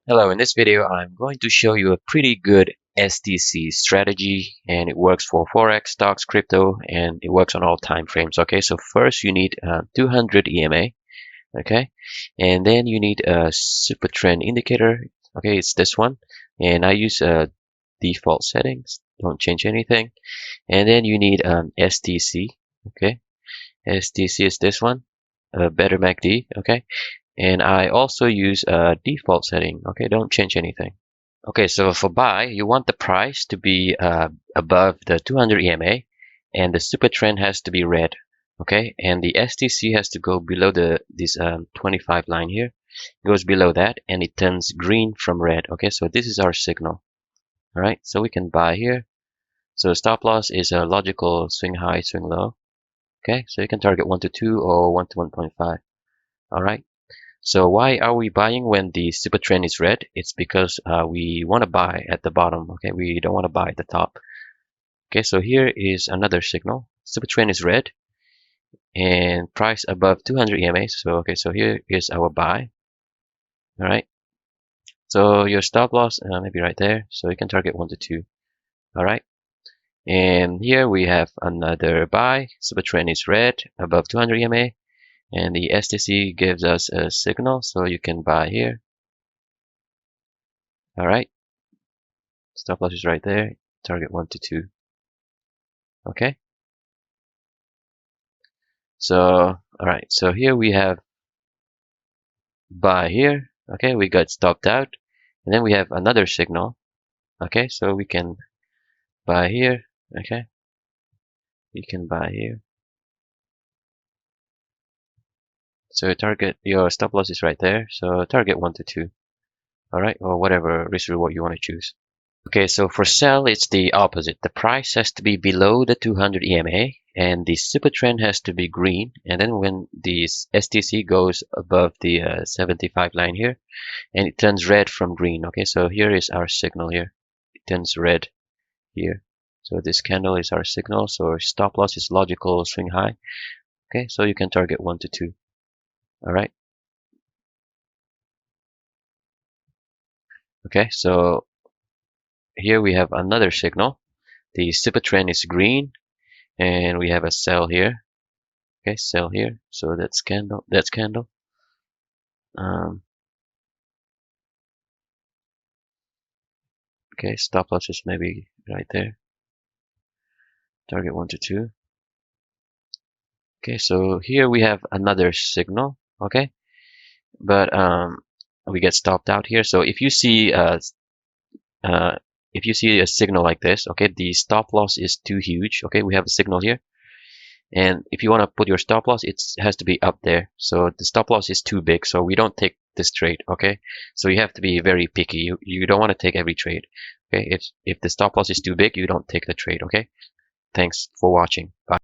Hello, in this video I'm going to show you a pretty good STC strategy, and it works for forex, stocks, crypto, and it works on all time frames. Okay, so first you need 200 EMA, okay, and then you need a Supertrend indicator. Okay, it's this one, and I use default settings, don't change anything. And then you need STC. Okay, STC is this one, better MACD. Okay, and I also use a default setting. Okay, don't change anything. Okay, so for buy, you want the price to be above the 200 EMA, and the super trend has to be red. Okay, and the STC has to go below this 25 line here. It goes below that, and it turns green from red. Okay, so this is our signal. All right, so we can buy here. So stop loss is a logical swing high, swing low. Okay, so you can target 1 to 2 or 1 to 1.5. All right. So why are we buying when the super trend is red? It's because we want to buy at the bottom. Okay, we don't want to buy at the top. Okay, so here is another signal. Super trend is red and price above 200 EMA. So okay, so here is our buy. All right. So your stop loss maybe right there. So you can target 1 to 2. All right. And here we have another buy. Super trend is red above 200 EMA. And the STC gives us a signal, so you can buy here. All right. Stop loss is right there. Target 1 to 2. Okay. So, all right. So here we have buy here. Okay. We got stopped out. And then we have another signal. Okay. So we can buy here. Okay. You can buy here. So target, your stop loss is right there. So target 1 to 2. All right. Or whatever risk reward you want to choose. Okay, so for sell, it's the opposite. The price has to be below the 200 EMA, and the super trend has to be green. And then when the STC goes above the 75 line here, and it turns red from green. Okay, so here is our signal here. It turns red here. So this candle is our signal. So our stop loss is logical swing high. Okay, so you can target 1 to 2. All right. Okay, so here we have another signal. The super trend is green, and we have a sell here. Okay, sell here. So that's candle. That's candle. Okay, stop loss is maybe right there. Target 1 to 2. Okay, so here we have another signal. Okay, but we get stopped out here. So if you see a signal like this, okay, the stop loss is too huge. Okay, we have a signal here. And if you want to put your stop loss, it has to be up there. So the stop loss is too big, so we don't take this trade, okay? So you have to be very picky. You don't want to take every trade, okay? If the stop loss is too big, you don't take the trade, okay? Thanks for watching. Bye.